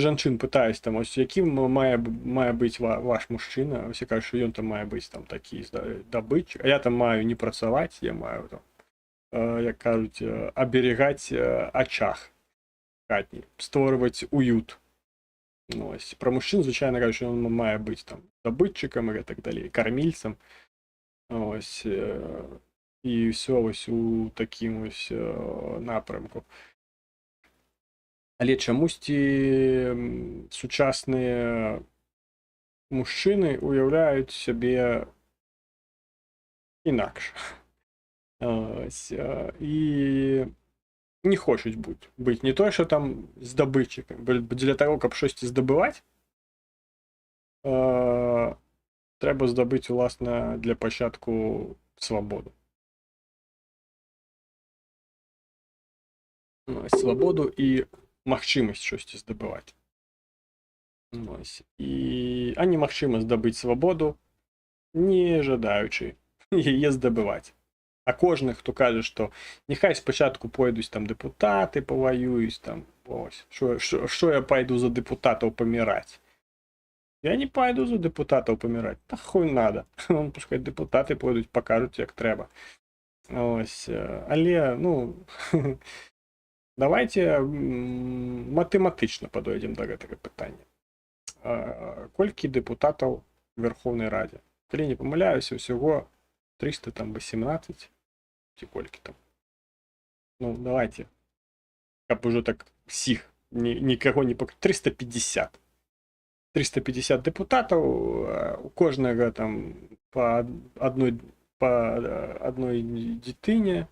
жанчын пытаюць, там, ось, якім мае быць ваш мужчына, усе кажуць, што ён там мае быць там такі дабытчык, а я там маю не працаваць, я маю там, як кажуць, аберегаць ачаг хатні, створваць уют. Ось, пра мужчын, звычайна кажуць, што ён мае быць там дабытчыкам і гэтак далей, кармільцам. Ось, і все ось у такім ось напрямку. Але чамусьці сучасныя мужчыны уяўляюць сябе інакш. І не хочуць быць не тое, што там здабытчыкам, для таго, каб штосьці здабываць, трэба здабыць, уласна, для пачатку свабоду. Свабоду і магчымасць штосьці здабываць. А немагчыма здабыць свабоду, не жадаючы яе здабываць. А кожны, хто кажа, што няхай спачатку пойдуць там дэпутаты, паваююць там, ось, што я пайду за дэпутатаў паміраць. Я не пайду за дэпутатаў паміраць, та хуй надо. Пускай дэпутаты пойдуць, пакажуць, як трэба. Ось, але, ну, давайте матэматычна падойдзем да гэтага пытання. Колькі дэпутатаў у Верховнай Радзе? Калі не памыляюся, ўсяго 318, ці колькі там. Ну, давайте, каб ужо так всіх, нікаго не пакажу, 350. 350 дэпутатаў, у кожнага там па адной дзітыне,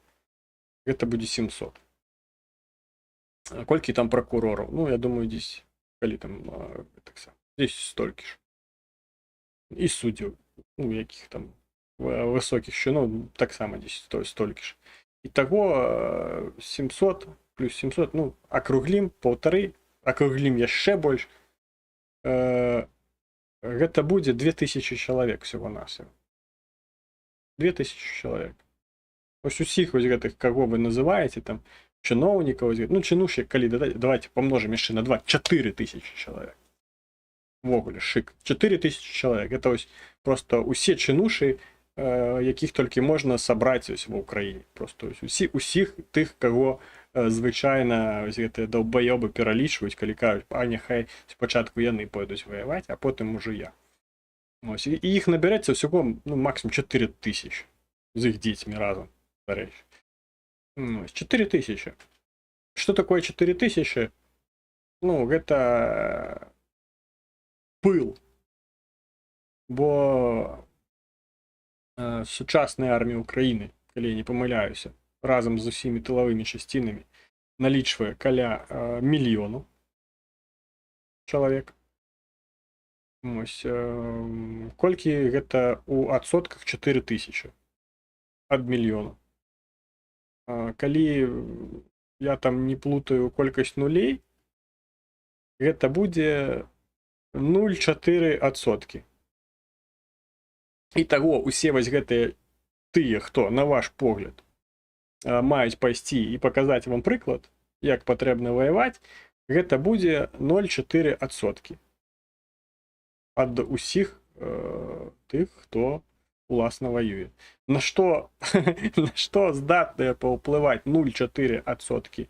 гэта будзе 700. Колькі там пракурораў? Ну, я думаю, дзесь, калі там, дзесь столькі ж. І суддзяў, ну, якіх там высокіх чыноў, таксама дзесь столькі ж. І таго 700 плюс 700, ну, акруглім, паўтары, акруглім яшчэ больш, гэта будзе 2000 чалавек всего-навсего. 2000 чалавек. Ось усіх вось гэтых, каго вы называеце, там, чыноўнікаў, ну, чынушек, калі, давайте помножым яшчэ на 2, 4000 чалавек. Ввогуле, шик. 4000 чалавек. Гэта ось просто усе чынушы, якіх толькі можна сабраць ось ва ўкраіне. Просто усіх тых, каго звычайна гэтыя даўбаёбы пералічваюць, калі кажуць, а няхай спачатку яны пойдуць ваяваць, а потым ужо я. Ось, і іх набярэцца ўсяго, ну, максимум 4000 з іх дзецьмі разам. 4000. Што такое 4000? Ну, гэта пыл. Бо сучасная армія Украіны, калі я не памыляюся, разам з усімі тылавымі часцінамі налічвае каля 1 мільёну чалавек. Ось, колькі гэта у адсотках? 4000 ад мільёну. Калі я там не плутаю колькасць нулей, гэта будзе 0,4%. І таго, усе вось гэтыя тыя, хто, на ваш погляд, маюць пайсці і паказаць вам прыклад, як патрэбна ваяваць, гэта будзе 0,4% ад усіх тых, хто уласна ваюе. На што здатныя паўплываць 0,4%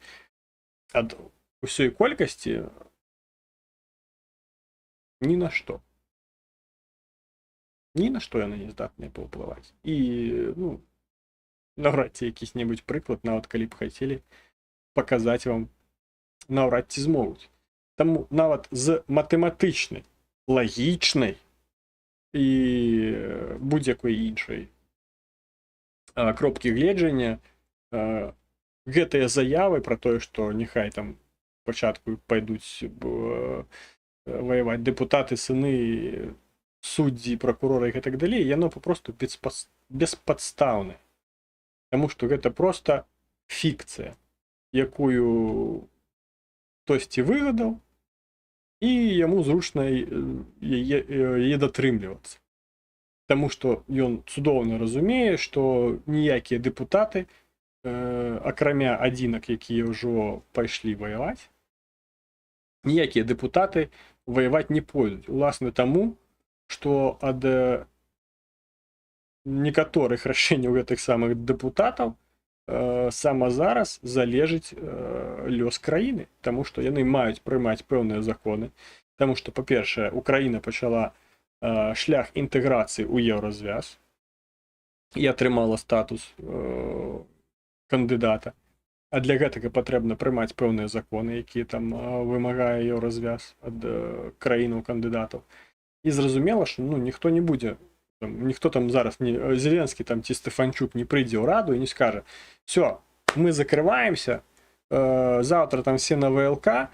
ад усёй колькасці? Ні на што. Ні на што яны не здатныя паўплываць. І, ну, наўрад ці якісь-небудзь прыклад, нават калі б хацелі паказаць вам, наўрад ці змогуць. Таму нават з матэматычнай, лагічнай і будь-якой іншай кропкі гледжання гэтыя заявы пра тое, што няхай там пачатку пайдуць ваяваць дэпутаты, сыны, суддзі, пракуроры і гэтак далей, яно папросту беспадстаўнае. Таму што гэта проста фікцыя, якую хтосьці выгадаў, і яму зручна яе датрымлівацца. Таму што ён цудоўна разумее, што ніякія дэпутаты, акрамя адзінак, якія ўжо пайшлі ваяваць, ніякія дэпутаты ваяваць не пойдуць. Уласна таму, што ад некаторых рашэнняў гэтых самых дэпутатаў сама зараз залежыць лёс краіны, таму што яны маюць прымаць пэўныя законы, таму што, па-першае, Украіна пачала шлях інтэграцыі ў еўразвяз, і атрымала статус кандыдата. А для гэтага патрэбна прымаць пэўныя законы, якія там вымагае еўразвяз ад краінаў кандыдатаў. І зразумела, што ніхто не будзе, ніхто там зараз, Зеленскі там ці Стэфанчук не прыйдзе ў раду і не скажа: все, мы закрываемся, завтра там все на ВЛК,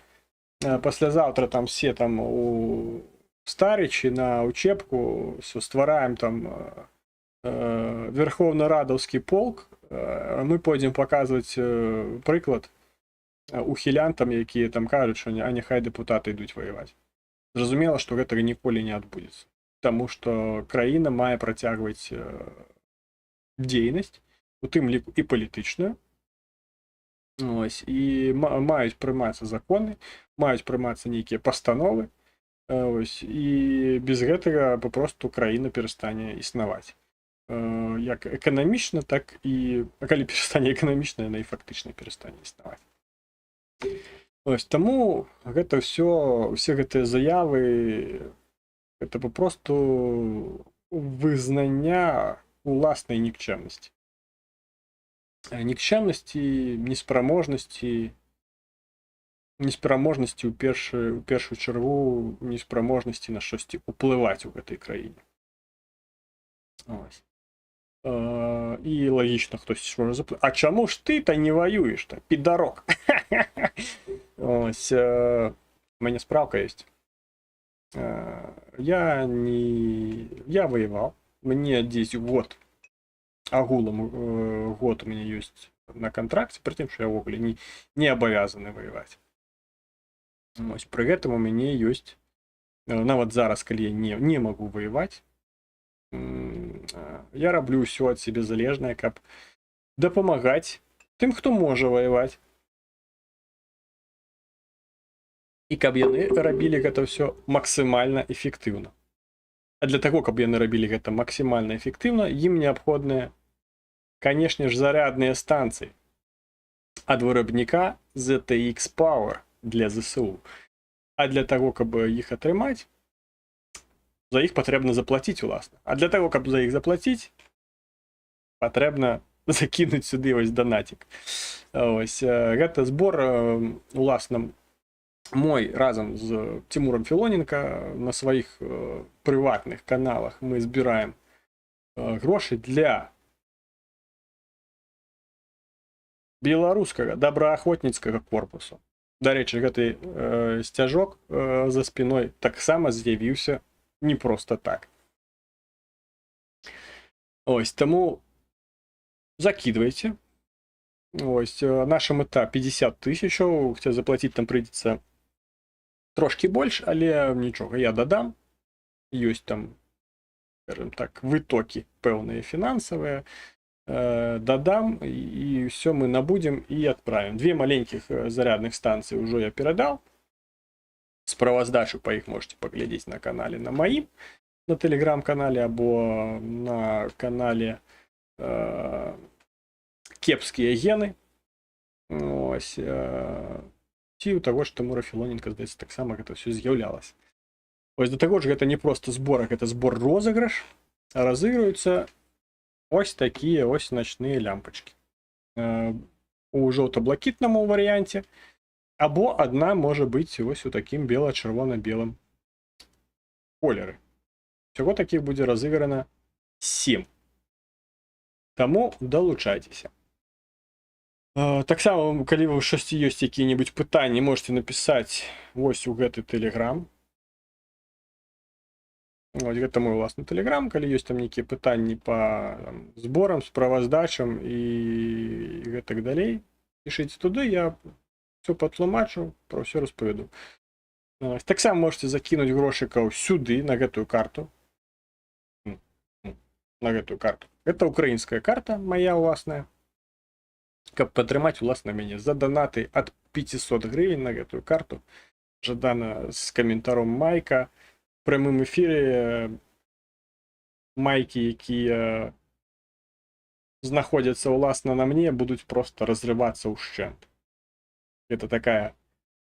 паслязаўтра там все там у Старычы на учебку, все, ствараем там верховно-радаўскі полк, мы пойдзем паказваць прыклад ухілянтам, якія там кажуць, што няхай дэпутаты ідуць ваяваць. Зразумела, што гэтага ніколі не адбудзецца, таму што краіна мае працягваць дзейнасць, у тым ліку і палітычную. Ось, і маюць прымацца законы, маюць прымацца нейкія пастановы, ось, і без гэтага папросту краіна перастане існаваць. Як эканамічна, так і калі перастане эканамічна, яна і фактычна перастане існаваць. Ось, таму гэта ўсе гэтыя заявы, гэта папросту вызнання уласнай нікчэмнасці. Нікчэмнасці, несправможнасці ў першую чаргу, несправможнасці на штосьці ўплываць у гэтай краіне. Ось. І лагічна хтось можа запытаць: а чаму ж ты-то не ваюеш-то, підарок? Ось, у мяне справка ёсць. Я воевал, мне здесь год, агулам год у меня есть на контракте, при тым, что я ввогуле не абавязаны воевать. Ось, пры гэтым у мяне ёсць, нават зараз, калі я не могу воевать, я раблю ўсё ад сябе залежнае, каб дапамагаць тым, хто можа ваяваць. І каб яны рабілі гэта ўсё максімальна эфектыўна. А для таго, каб яны рабілі гэта максімальна эфектыўна, ім неабходныя, канешне ж, зарядныя станцыі ад вырабніка ZTX Power для ЗСУ. А для таго, каб іх атрымаць, за іх патрэбна заплаціць, уласна. А для таго, каб за іх заплаціць, патрэбна закінуць сюды вось донатик. Ось, гэта збор, уласна, мой разам з Тимуром Філоненка на сваіх прыватных каналах мы збіраем грошы для беларускага добраахвотніцкага корпусу. Дарэчы, гэты сцяжок за спіной таксама з'явіўся не просто так. Ось, таму закидывайте. Ось, наша мета 50 тысячаў, хотя заплатить там придется трошки больше, але нічога, я дадам. Ёсць там, скажем так, вытоки пэўныя фінансавыя. Дадам, і все мы набудем і адправим. 2 маленьких зарядных станцыі ўжо я перадал. Справаздачу па іх можете паглядзець на канале на маім, на тэлеграм-канале, або на канале кепскія гены. Ось, ці ў таго ж Тимура Філоненка, здаецца, таксама гэта ўсё з'яўлялася. Ось, да таго ж гэта не проста збор, гэта збор розыгрыш. Разыграюцца ось такія ось начныя лямпачкі. У жоўта-блакітнаму варыянце, або одна можа быць ось у такім бела-чырвона-белым колеры. Всього таких будзе разыграна 7. Таму далучайцеся. Таксама, калі вы штосьці ёсць якія-небудзь пытанні, можете напісаць вось у гэты тэлеграм. Ось, гэта мой уласны тэлеграм, калі ёсць там нейкія пытанні па зборам, справаздачам і гэтак далей. Пішыце туды, я все патлумачу, про все распавяду. Таксама можете закінуць грошыкаў сюды, на гэтую карту. На гэтую карту. Гэта украінская карта, моя уласная. Каб падтрымаць уласна мяне за донаты ад 500 гривень на гэтую карту. Жадана з каментаром майка. В прямым эфире майкі, якія знаходзяцца уласна на мне, будуць просто разрывацца ўшчэнт. Это такая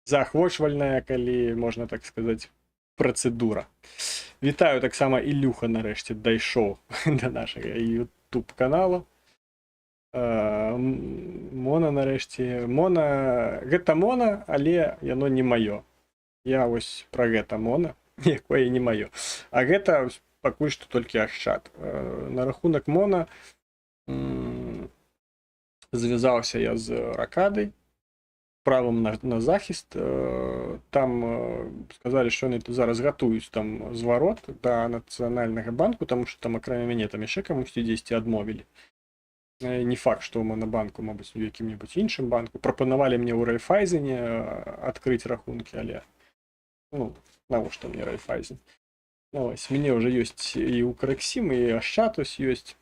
заахвочвальная, калі можна так сказаць, працэдура. Вітаю таксама, Ілюха нарэшце дайшоў да нашага YouTube каналу. Мона нарэшце. Мона, гэта Мона, але яно не маё. Я вось пра гэта Мона, якое не маё. А гэта пакуль што толькі Ашчад. На рахунак Мона звязаўся я з Ракадай, правам на захіст. Там сказалі, што яны зараз гатуюць там зварот да Нацыянальнага банку, таму што там акрамя мяне там яшчэ камусьці дзесьці адмовілі. Не факт, што ў Монабанку, мабыць, у якім-небудзь іншым банку. Прапанавалі мне ў Райфайзене адкрыць рахункі, але навошта мне Райфайзен? Ось, мне ўжо ёсць і Укрексім, і Ашчад ёсць.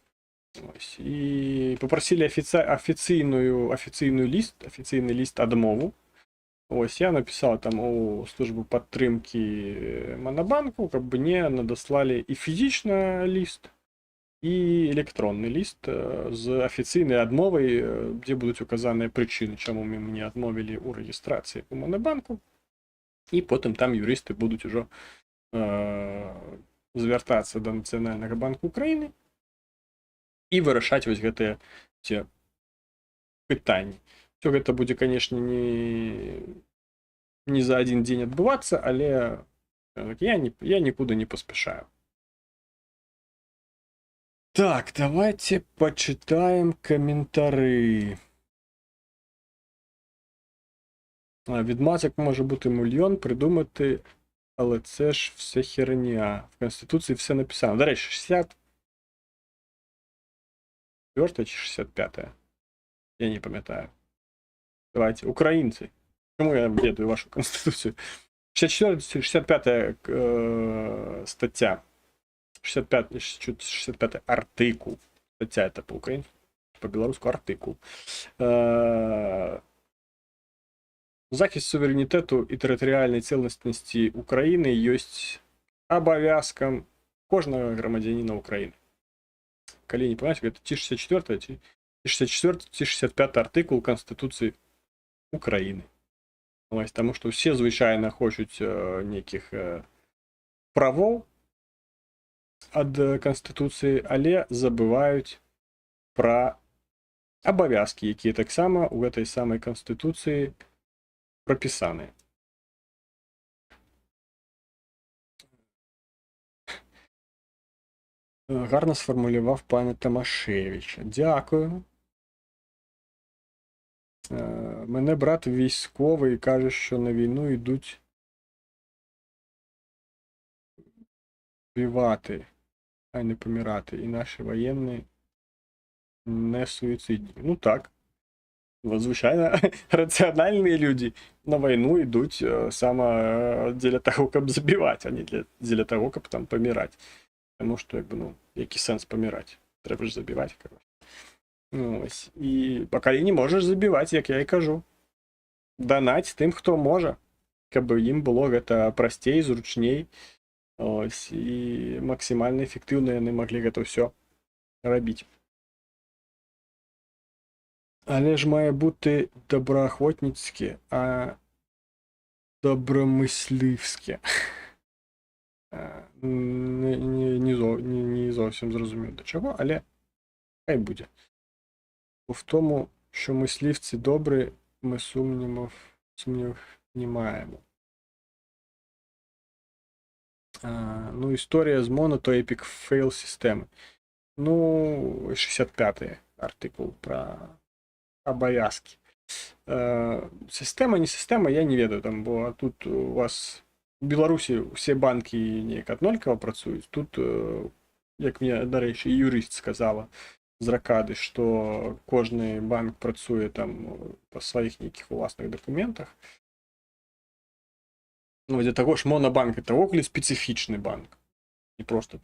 Ось, і папрасілі афіцыйны ліст адмову. Ось, я напісаў там у службу падтрымкі Монабанку, каб мне надаслалі і фізічна ліст, і электронны ліст з афіцыйнай адмовай, дзе будуць указаныя прычыны, чаму мне адмовілі ў рэгістрацыі у Монабанку. І потым там юрысты будуць ужо звяртацца да Нацыянальнага банку Украіны і вырашаць вось гэтыя пытанні. Всё гэта будзе, канешне, не за адзін дзень адбывацца, але я нікуды не паспяшаю. Так, давайте почитаем коментари. Відмазок може бути мільйон, придумати, але це ж все херня. В Конституції все написано. До речі, 64 чи 65? Я не пам'ятаю. Давайте, українці. Чому я ведаю вашу Конституцію? 64-65 стаття. 65 артикул. Стаття это по-українськи, по-білоруську артикул. Захист суверенітету і територіальної цілісності України є обов'язком кожного громадянина України. Коли не понимаете, это Т-64, Т-65 артикул Конституції України. Тому що всі, звичайно, хочуть неких правов ад Конституції, але забываюць пра абавязкі, якія таксама ў гэтай самай Конституції пропісаны. Гарно сформулював пане Томашевич. Дякую. Мене брат військовий і каже, що на війну йдуть вбивати, а не помирати. І наші воєнні не суїцидні. Ну так. Звичайно, раціональні люди на війну йдуть саме для того, щоб забивати, а не для того, щоб там помирати. Тому що, який сенс помирати? Треба ж забивати, коротше. Ось. І поки не можеш забивати, як я і кажу. Донать тим, хто може, щоб їм було гэта простей, зручней. Ось. І максимально ефективно вони могли гэта все робити. Але ж має бути доброохотницьке, а добромисливське. Не зовсім зрозумів до чого, але хай буде. В тому, що мисливці добрі, ми сумнівів не маємо. Ну, історія з Моно то Epic Fail системи. Ну, 65-й артикул про обов'язки. Система, не система, я не ведаю, там, бо тут у вас в Білорусі всі банки неяк однолькова працюють. Тут, як мені, до речі, юрист сказала з Ракади, що кожний банк працює там по своїх ніяких власних документах. Ну, для того ж Монобанк – це околі специфічний банк. Не просто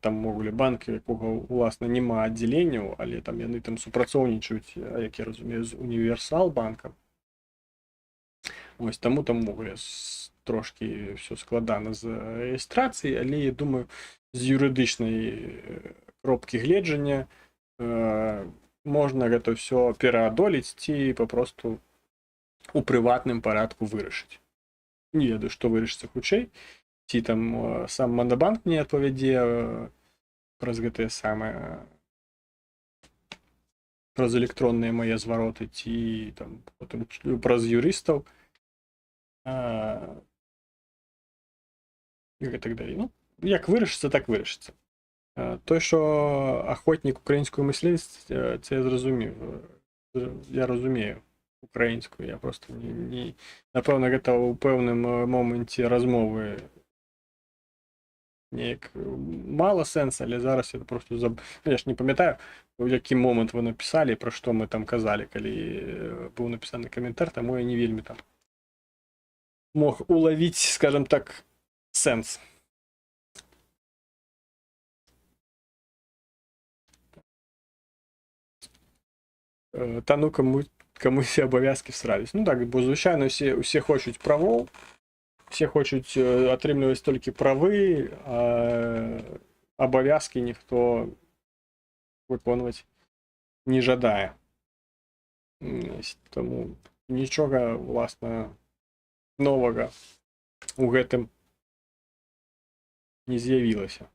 там могли банки, якого, власне, нема відділення, але там вони там супрацовничають, як я розумію, з Універсал банком. Ось тому там могли трошки все складано з реєстрації, але, я думаю, з юридичної кропки гледжання можна це все переодоліти і попросту у приватному порядку вирішити. Не ведаю, що вирішиться хутчэй. Ці там сам Монобанк не відповідає праз гэтыя самыя праз электронныя мае звароты ці там потым праз юрыстаў і так далей. Ну, як вырашыцца, так вырашыцца. Той, што ахвотнік украінскую мыслительнасць, це я зразумеў. Я разумею украінскую, я просто напэўна, гэта ў пэўным моманце размовы неяк мала сэнс, але зараз я просто я ж не памятаю, у які момант вы напісалі, пра што мы там казалі, калі быў напісаны каментар, таму я не вельмі там мог улавіць, скажем так, сэнс. Та ну камусь абавязкі всрались. Ну так, бо звычайна усе хочуць правоў, все хочуць атрымліваць толькі правы, а абавязкі ніхто выконваць не жадае. Таму нічога, уласна, новага у гэтым не з'явілася.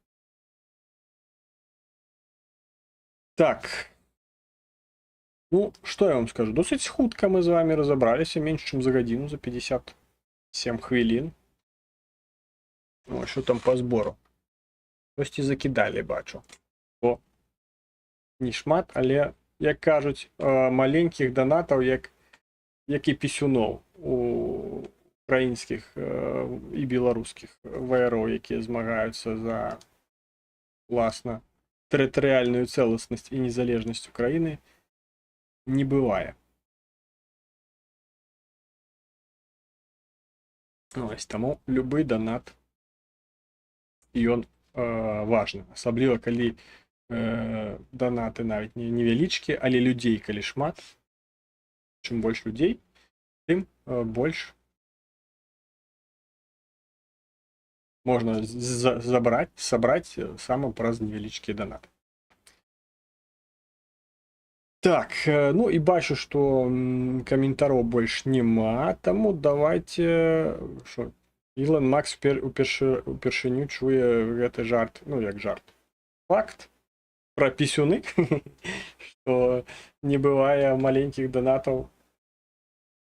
Так. Ну, што я вам скажу? Досыць хутка мы з вами разабраліся, менш чым за гадзіну, за 57 хвілін. Ну, а що там по збору? Хтосьці закідалі, бачу. О, не шмат, але, як кажуць, маленькіх данатаў, як і пісюноў у украінскіх і беларускіх ВРО, якія змагаюцца за, власна, тэрытарыяльную цэласнасць і незалежнасць Украіны, не бывае. Ось, таму любы данат, ён важны. Асабліва, калі данаты нават невялічкі, але людзей, калі шмат, чым больш людзей, тым больш можна сабраць сама праз невялічкія данаты. Так, ну і бачу, што каментароў больш няма, таму давайте... Ілон Маск упершыню чуе гэты жарт, ну як жарт, факт пра пісюны, што не бывае маленькіх данатаў,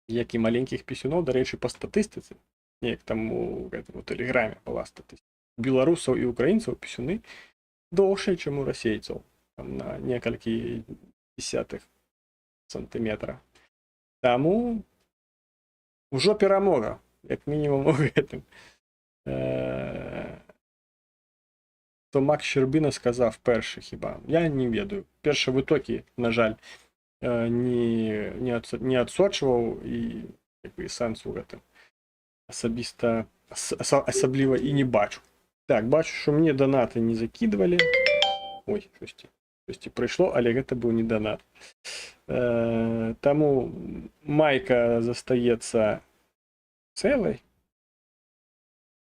як і маленькіх пісюноў, дарэчы, па статыстыцы, неяк там у тэлеграме была статыстыка. Беларусаў і украінцаў пісюны доўшыя, чым у расейцаў, на некалькі десятых сантиметра. Таму ўжо перамога, як мінімум у гэтым. То Макс Щербина сказав перший хіба. Я не ведаю. Перші витоки, на жаль, не адсочваў і сэнсу ў гэтым асабліва і не бачу. Так, бачу, што мне данаты не закидывалі. Ой, штосьці прыйшло, але гэта быў не данат. Таму майка застаецца цэлай.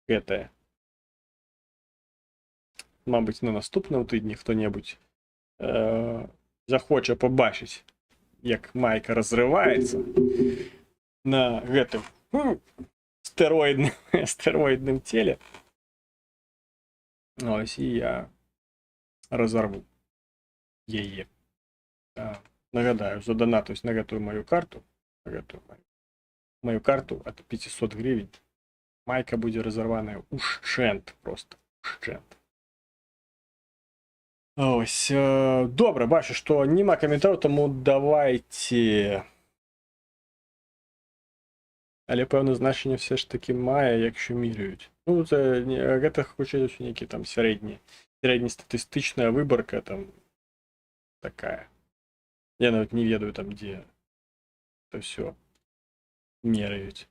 Гэтая. Мабыць, на наступным тыдні хто-небудзь захоча пабачыць, як майка разрываецца на гэтым стэроідным целе. Ось, і я разорву яе. Нагадаю, задонатуюсь на гэтую мою карту, мою карту от 500 гривень. Майка будзе разорваная ушчэнт, просто ушчэнт. Ось, добра, бачу, што нема каментараў, таму давайте. Але пэўна значэнне все ж таки мае, якщо міряюць. Ну, гэта хутчэй нейкі там сярэднестатыстычная выбарка там такая. Я нават не ведаю там, дзе это все меряюць.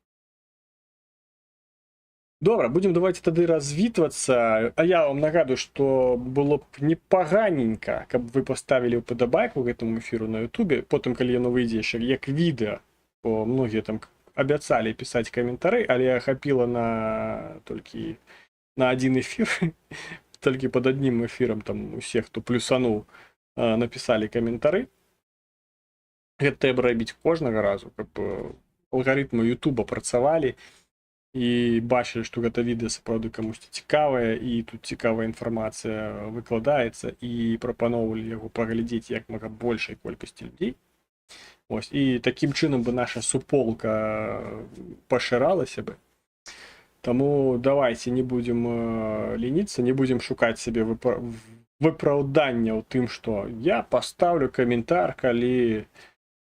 Добра, будем давайте тады развітвацца. А я вам нагадую, што было б непаганенька, каб вы поставілі ўпадабайку гэтаму эфіру на Ютубе. Потым, калі яно выйдзе яшчэ як відэа, бо многія там абяцалі пісаць каментары, але хапіла толькі на адзін эфір. Толькі пад адным эфірам там усе, хто плюсануў, напісалі каментары. Гэта трэба рабіць кожнага разу, каб алгарытмы Ютуба працавалі і бачылі, што гэта відэа сапраўды камусьці цікавае, і тут цікавая інфармацыя выкладаецца, і прапаноўвалі яго паглядзець як мага большай колькасці людзей. Ось, і такім чынам бы наша суполка пашыралася бы. Таму давайте не будзем леніцца, не будзем шукаць сабе выпраўдання ў тым, што я пастаўлю каментар, калі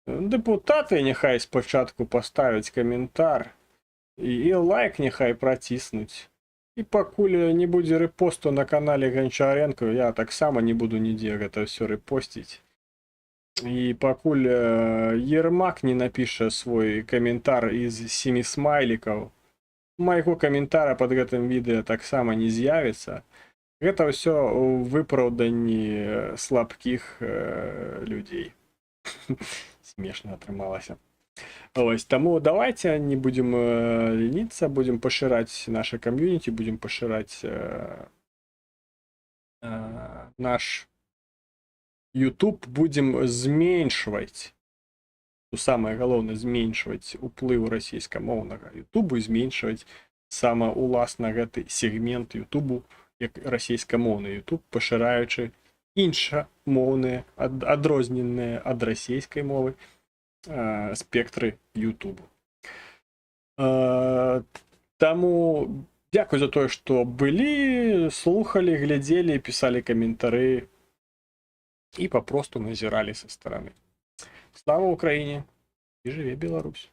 дэпутаты няхай спачатку паставяць каментар, і лайк няхай праціснуць. І пакуль не будзе рэпосту на канале Ганчаренко, я таксама не буду нідзе гэта ўсё рэпосціць. І пакуль Ермак не напіша свой каментар з 7 смайлікаў, майго каментара пад гэтым відэа таксама не з'явіцца. Гэта ўсё ў выпраўданні слабкіх людзей. Смешна атрымалася. Ось, таму давайте не будем леніцца, будем пашыраць наша кам'юніці, будем пашыраць наш YouTube, будем зменшваць, самае галоўнае, зменшваць уплыў расійскамоўнага YouTube і зменшваць сама уласна гэты сегмент YouTube, як расійскамоўны YouTube, пашыраючы іншамоўныя, адрозненыя ад расійскай мовы спектры YouTube. Таму дзякуй за тое, што былі, слухалі, глядзелі, пісалі каментары і папросту назіралі са стараны. Слава Украіне і жыве Беларусь!